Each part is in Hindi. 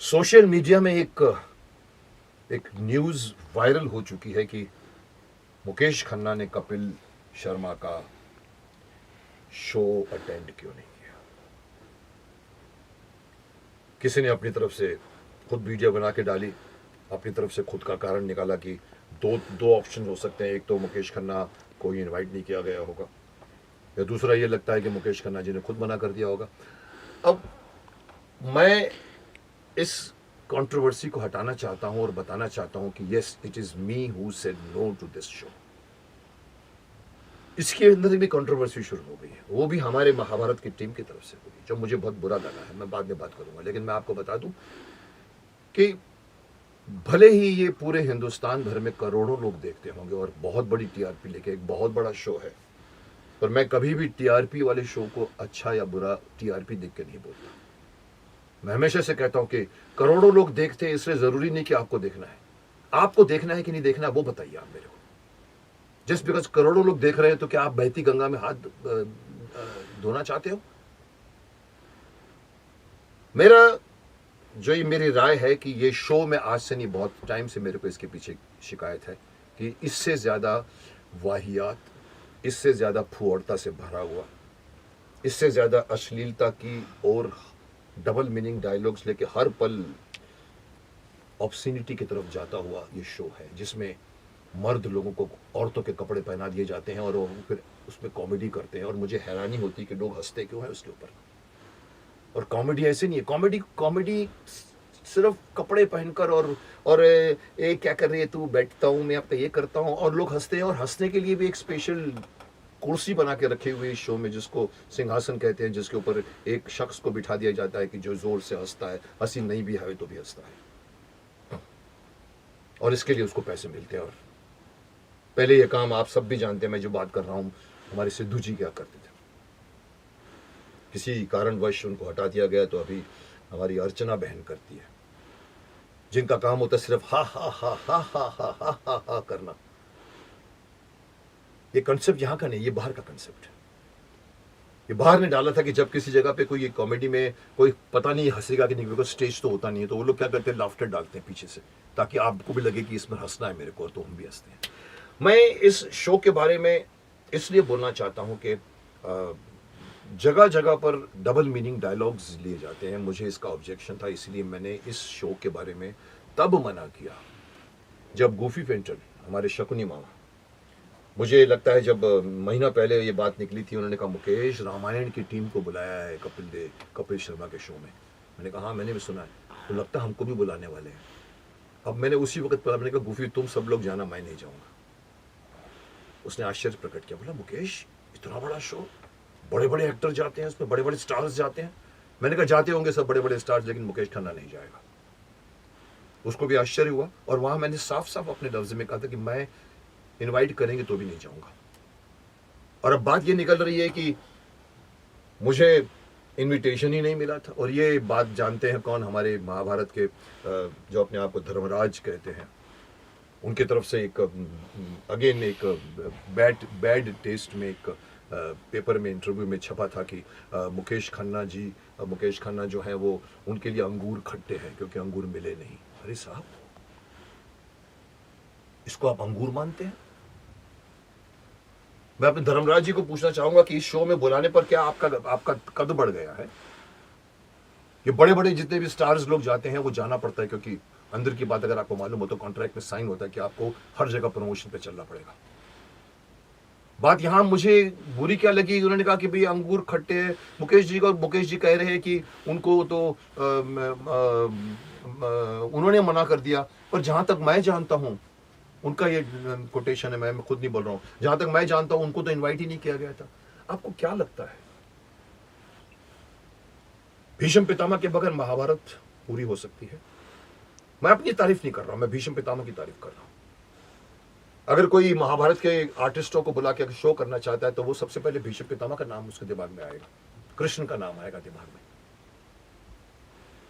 सोशल मीडिया में एक एक न्यूज वायरल हो चुकी है कि मुकेश खन्ना ने कपिल शर्मा का शो अटेंड क्यों नहीं किया। किसी ने अपनी तरफ से खुद वीडियो बना के डाली, अपनी तरफ से खुद का कारण निकाला कि दो दो ऑप्शन हो सकते हैं। एक तो मुकेश खन्ना को इनवाइट नहीं किया गया होगा, या दूसरा ये लगता है कि मुकेश खन्ना जी ने खुद मना कर दिया होगा। अब मैं इस कंट्रोवर्सी को हटाना चाहता हूं और बताना चाहता हूं कि yes, it is me who said no to this show. इसके अंदर भी कंट्रोवर्सी शुरू हो गई है, वो भी हमारे महाभारत की टीम की तरफ से हुई, जो मुझे बहुत बुरा लगा है। मैं बाद में बात करूंगा, लेकिन मैं आपको बता दूं कि भले ही ये पूरे हिंदुस्तान भर में करोड़ों लोग देखते होंगे और बहुत बड़ी टीआरपी लेके एक बहुत बड़ा शो है, पर मैं कभी भी टीआरपी वाले शो को अच्छा या बुरा टीआरपी देख के नहीं बोलता। मैं हमेशा से कहता हूं कि करोड़ों लोग देखते हैं, इसलिए जरूरी नहीं कि आपको देखना है। आपको देखना है कि नहीं देखना है वो बताइए आप मेरे को। जस्ट बिकॉज करोड़ों लोग देख रहे हैं तो क्या आप बहती गंगा में हाथ धोना चाहते हो? मेरी राय है कि ये शो में आज से नहीं, बहुत टाइम से मेरे को इसके पीछे शिकायत है कि इससे ज्यादा वाहियात, इससे ज्यादा फुहड़ता से भरा हुआ, इससे ज्यादा अश्लीलता की और डबल मीनिंग डायलॉग्स लेके हर पल ऑब्सिनिटी की तरफ जाता हुआ ये शो है, जिसमें मर्द लोगों को औरतों के कपड़े पहना दिए जाते हैं और वो फिर उसमें कॉमेडी करते हैं। और मुझे हैरानी होती है कि लोग हंसते क्यों है उसके ऊपर। और कॉमेडी ऐसे नहीं है, कॉमेडी सिर्फ कपड़े पहनकर और ए क्या कर रही है तू, बैठता हूं मैं, आपका ये करता हूं, और लोग हंसते हैं। और हंसने के लिए भी एक स्पेशल कुर्सी बना के रखी हुई इस शो में, जिसको सिंहासन कहते हैं, जिसके ऊपर एक शख्स को बिठा दिया जाता है कि जो जोर से हंसता है, हंसी नहीं भी है तो भी हंसता है, और इसके लिए उसको पैसे मिलते हैं। और पहले ये काम आप सब भी जानते हैं, मैं जो बात कर रहा हूं, हमारे सिद्धू जी क्या करते थे। किसी कारणवश उनको हटा दिया गया, तो अभी हमारी अर्चना बहन करती है, जिनका काम होता है सिर्फ हा हा हा हा हा हा हा हा हा करना। ये कंसेप्ट यहां का नहीं, ये बाहर का कंसेप्ट है। ये बाहर ने डाला था कि जब किसी जगह पे कोई कॉमेडी में कोई पता नहीं हंसेगा कि नहीं, बिकॉज स्टेज तो होता नहीं है, तो वो लोग क्या करते हैं, लाफ्टर डालते हैं पीछे से, ताकि आपको भी लगे कि इसमें हंसना है मेरे को, तो हम भी हंसते हैं। मैं इस शो के बारे में इसलिए बोलना चाहता हूं कि जगह जगह पर डबल मीनिंग डायलॉग्स लिए जाते हैं। मुझे इसका ऑब्जेक्शन था, इसलिए मैंने इस शो के बारे में तब मना किया जब गूफी पेंटर, हमारे शकुनी मामा, मुझे लगता है जब महीना पहले ये बात निकली थी, उन्होंने कहा मुकेश रामायण की टीम को बुलाया है कपिल शर्मा के शो में। मैंने कहा हाँ, मैंने भी सुना है, तो लगता है हमको भी बुलाने वाले हैं। अब मैंने उसी वक्त पता, मैंने कहा गूफी तुम सब लोग जाना, मैं नहीं जाऊंगा। उसने आश्चर्य प्रकट किया, बोला मुकेश इतना बड़ा शो, बड़े बड़े एक्टर जाते हैं उसमें, बड़े बड़े स्टार्स जाते हैं। मैंने कहा जाते होंगे सब बड़े बड़े स्टार्स, लेकिन मुकेश खन्ना नहीं जाएगा। उसको भी आश्चर्य हुआ, और वहां मैंने साफ साफ अपने लफ्ज में कहा था कि मैं इनवाइट करेंगे तो भी नहीं जाऊंगा। और अब बात ये निकल रही है कि मुझे इनविटेशन ही नहीं मिला था। और ये बात जानते हैं कौन, हमारे महाभारत के जो अपने आप को धर्मराज कहते हैं, उनकी तरफ से एक अगेन एक बैड टेस्ट में एक पेपर में इंटरव्यू में छपा था कि मुकेश खन्ना जो है वो, उनके लिए अंगूर खट्टे हैं क्योंकि अंगूर मिले नहीं। अरे साहब, इसको आप अंगूर मानते हैं? मैं अपने धर्मराज जी को पूछना चाहूंगा कि इस शो में बुलाने पर क्या आपका कद बढ़ गया है? ये बड़े बड़े जितने भी स्टार्स लोग जाते हैं वो जाना पड़ता है, क्योंकि अंदर की बात अगर आपको मालूम हो तो कॉन्ट्रैक्ट में साइन होता है कि आपको हर जगह प्रमोशन पे चलना पड़ेगा। बात यहां मुझे बुरी क्या लगी, उन्होंने कहा कि भाई अंगूर खट्टे, मुकेश जी कह रहे हैं कि उनको तो उन्होंने मना कर दिया। पर जहां तक मैं जानता हूं, उनका ये कोटेशन है, मैं खुद नहीं बोल रहा हूं, जहां तक मैं जानता हूं उनको तो इनवाइट ही नहीं किया गया था। आपको क्या लगता है, भीष्म पितामह के बगैर महाभारत पूरी हो सकती है? मैं अपनी तारीफ नहीं कर रहा हूं, मैं भीष्म पितामह की तारीफ कर रहा हूं। अगर कोई महाभारत के आर्टिस्टों को बुला के शो करना चाहता है तो वो सबसे पहले भीष्म पितामह का नाम उसके दिमाग में आएगा, कृष्ण का नाम आएगा दिमाग में।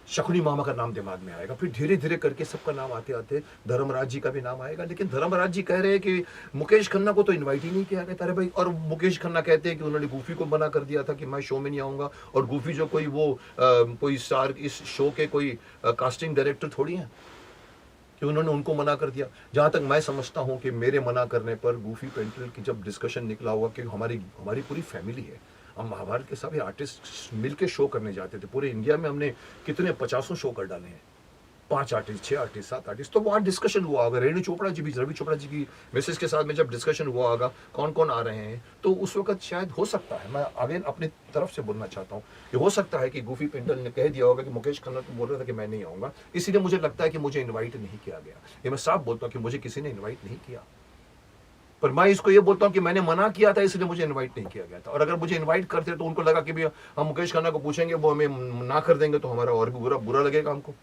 शकुनी मामा का नाम दिमाग में आएगा, फिर धीरे धीरे करके सबका नाम आते आते धर्मराज जी का भी नाम आएगा। लेकिन धर्मराज जी कह रहे हैं कि मुकेश खन्ना को तो इनवाइट ही नहीं किया गया। अरे भाई, और मुकेश खन्ना कहते हैं कि उन्होंने गूफी को मना कर दिया था कि मैं शो में नहीं आऊंगा, और गूफी जो कोई वो कोई स्टार इस शो के कोई कास्टिंग डायरेक्टर थोड़ी है कि उन्होंने उनको मना कर दिया। जहां तक मैं समझता हूं कि मेरे मना करने पर गूफी पेंटल की जब डिस्कशन निकला हुआ कि हमारी हमारी पूरी फैमिली है, हम महाभारत के सभी आर्टिस्ट मिल के शो करने जाते थे। पूरे इंडिया में हमने कितने 50 शो कर डाले हैं, 5 आर्टिस्ट, 6 आर्टिस्ट, 7 आर्टिस्ट। तो वहाँ डिस्कशन हुआ होगा, रेणु चोपड़ा जी भी, रवि चोपड़ा जी की मिसेस के साथ में जब डिस्कशन हुआ होगा कौन कौन आ रहे हैं, तो उस वक्त शायद हो सकता है, मैं अगेन अपनी तरफ से बोलना चाहता हूँ कि हो सकता है कि गूफी पेंटल ने कह दिया होगा कि मुकेश खन्ना तो बोल रहा था कि मैं नहीं आऊँगा, इसीलिए मुझे लगता है कि मुझे इन्वाइट नहीं किया गया। ये मैं साफ बोलता हूँ कि मुझे किसी ने इन्वाइट नहीं किया, पर मैं इसको ये बोलता हूँ कि मैंने मना किया था इसलिए मुझे इनवाइट नहीं किया गया था। और अगर मुझे इनवाइट करते तो उनको लगा कि भी हम मुकेश खन्ना को पूछेंगे, वो हमें ना कर देंगे तो हमारा और भी बुरा लगेगा हमको,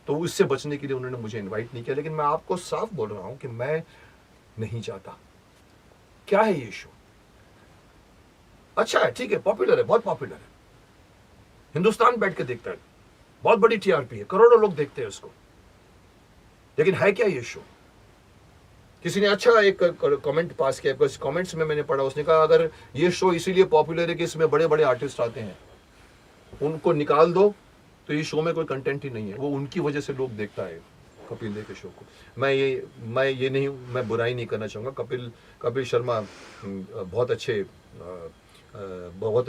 तो उससे बचने के लिए उन्होंने मुझे इनवाइट नहीं किया। लेकिन मैं आपको साफ बोल रहा हूं कि मैं नहीं चाहता। क्या है ये शो? अच्छा है, ठीक है, पॉपुलर है, बहुत पॉपुलर है, हिंदुस्तान बैठ के देखता है, बहुत बड़ी टीआरपी है, करोड़ों लोग देखते हैं उसको, लेकिन है क्या ये शो? किसी ने अच्छा एक कमेंट पास किया, कमेंट्स में मैंने पढ़ा, उसने कहा अगर ये शो इसीलिए पॉपुलर है कि इसमें बड़े बड़े आर्टिस्ट आते हैं, उनको निकाल दो तो ये शो में कोई कंटेंट ही नहीं है, वो उनकी वजह से लोग देखता है कपिल देव के शो को। मैं बुराई नहीं करना चाहूँगा, कपिल शर्मा बहुत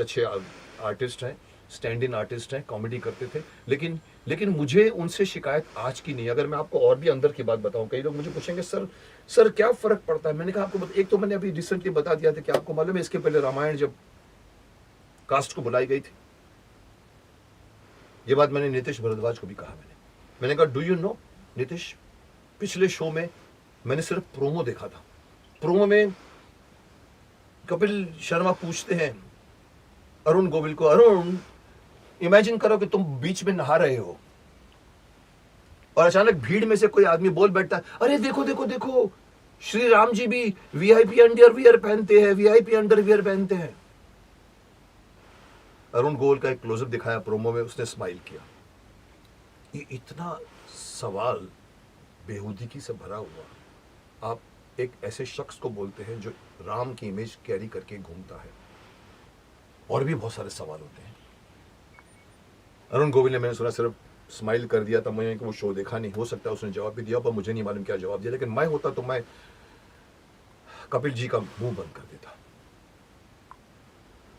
अच्छे आर्टिस्ट हैं, स्टैंड इन आर्टिस्ट हैं, कॉमेडी करते थे, लेकिन मुझे उनसे शिकायत आज की नहीं। अगर मैं आपको और भी अंदर की बात बताऊं, कई लोग मुझे पूछेंगे सर क्या फर्क पड़ता है? मैंने कहा आपको एक तो मैंने अभी रिसेंटली बता दिया था कि आपको मालूम है इसके पहले रामायण जब कास्ट को बुलाई गई थी, ये बात मैंने नीतीश भारद्वाज को भी कहा, मैंने कहा डू यू नो नीतीश, पिछले शो में मैंने सिर्फ प्रोमो देखा था, प्रोमो में कपिल शर्मा पूछते हैं अरुण गोविल को, अरुण इमेजिन करो कि तुम बीच में नहा रहे हो और अचानक भीड़ में से कोई आदमी बोल बैठता है, अरे देखो देखो देखो, श्री राम जी भी वीआईपी अंडरवियर पहनते हैं, वीआईपी अंडरवियर पहनते हैं। अरुण गोविल का एक क्लोजअप दिखाया प्रोमो में, उसने स्माइल किया। ये इतना सवाल बेहूदगी से भरा हुआ, आप एक ऐसे शख्स को बोलते हैं जो राम की इमेज कैरी करके घूमता है, और भी बहुत सारे सवाल होते हैं। अरुण गोविल ने, मैंने सुना, सिर्फ स्माइल कर दिया था, मुझे कि वो शो देखा नहीं, हो सकता है उसने जवाब भी दिया, पर मुझे नहीं मालूम क्या जवाब दिया। लेकिन मैं होता तो मैं कपिल जी का मुंह बंद कर देता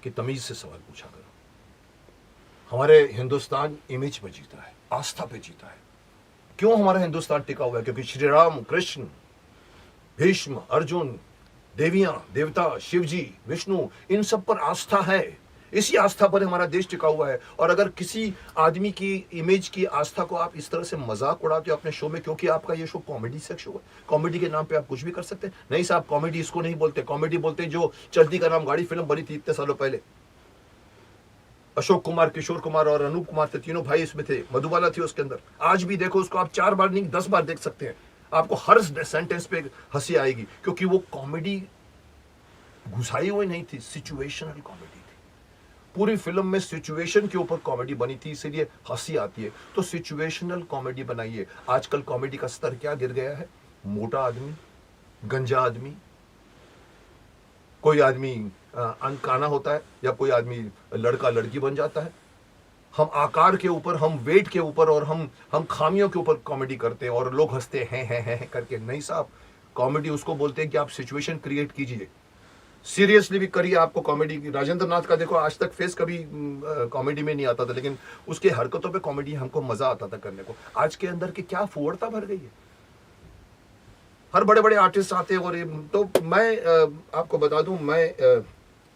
कि तमीज से सवाल पूछा करो। हमारे हिंदुस्तान इमेज पे जीता है, आस्था पे जीता है। क्यों हमारा हिंदुस्तान टिका हुआ है? क्योंकि श्री राम, कृष्ण, भीष्म, अर्जुन, देवियां, देवता, शिव जी, विष्णु, इन सब पर आस्था है। इसी आस्था पर हमारा देश टिका हुआ है। और अगर किसी आदमी की इमेज की आस्था को आप इस तरह से मजाक उड़ाते हो अपने शो में, क्योंकि आपका ये शो कॉमेडी से शो है, कॉमेडी के नाम पे आप कुछ भी कर सकते हैं। नहीं साहब, कॉमेडी इसको नहीं बोलते, कॉमेडी बोलते हैं जो चलती का नाम गाड़ी फिल्म बनी थी इतने सालों पहले। अशोक कुमार, किशोर कुमार और अनूप कुमार थे, तीनों भाई इसमें थे, मधुबाला थी उसके अंदर। आज भी देखो उसको, आप 4 बार नहीं 10 बार देख सकते हैं, आपको हर सेंटेंस पे हंसी आएगी, क्योंकि वो कॉमेडी घुसाई हुई नहीं थी, सिचुएशनल कॉमेडी थी। पूरी फिल्म में सिचुएशन के ऊपर कॉमेडी बनी थी, इसीलिए हंसी आती है। तो सिचुएशनल कॉमेडी बनाइए। आजकल कॉमेडी का स्तर क्या गिर गया है? मोटा आदमी, गंजा आदमी, कोई आदमी अनकाना होता है, या कोई आदमी लड़का लड़की बन जाता है। हम आकार के ऊपर, हम वेट के ऊपर और हम खामियों के ऊपर कॉमेडी करते हैं और लोग हंसते हैं करके। नहीं साहब, कॉमेडी उसको बोलते हैं कि आप सिचुएशन क्रिएट कीजिए, सीरियसली भी करिए। आपको कॉमेडी, राजेंद्र नाथ का देखो, आज तक फेस कभी कॉमेडी में नहीं आता था, लेकिन उसके हरकतों पे कॉमेडी हमको मजा आता था करने को। आज के अंदर की क्या फुहड़ता भर गई है, हर बड़े बड़े आर्टिस्ट आते हैं। और तो मैं आपको बता दूं, मैं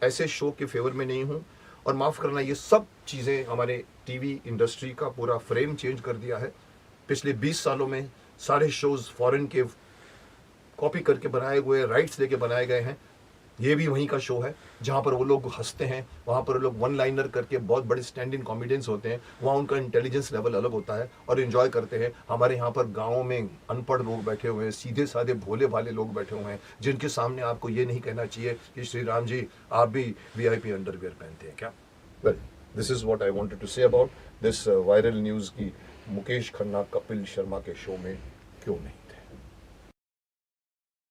ऐसे शो के फेवर में नहीं हूं। और माफ करना, ये सब चीजें हमारे टीवी इंडस्ट्री का पूरा फ्रेम चेंज कर दिया है। पिछले 20 सालों में सारे शोज फॉरेन के कॉपी करके बनाए हुए, राइट्स लेके बनाए गए हैं। ये भी वहीं का शो है जहाँ पर वो लोग हंसते हैं, वहाँ पर वो लोग वन लाइनर करके बहुत बड़े स्टैंड इन कॉमेडियंस होते हैं, वहाँ उनका इंटेलिजेंस लेवल अलग होता है और एंजॉय करते हैं। हमारे यहाँ पर गाँव में अनपढ़ लोग बैठे हुए हैं, सीधे साधे भोले भाले लोग बैठे हुए हैं, जिनके सामने आपको ये नहीं कहना चाहिए कि श्री राम जी आप भी वीआईपी अंडरवियर पहनते हैं क्या। Well, this is what I wanted to say about this viral news की मुकेश खन्ना कपिल शर्मा के शो में क्यों नहीं।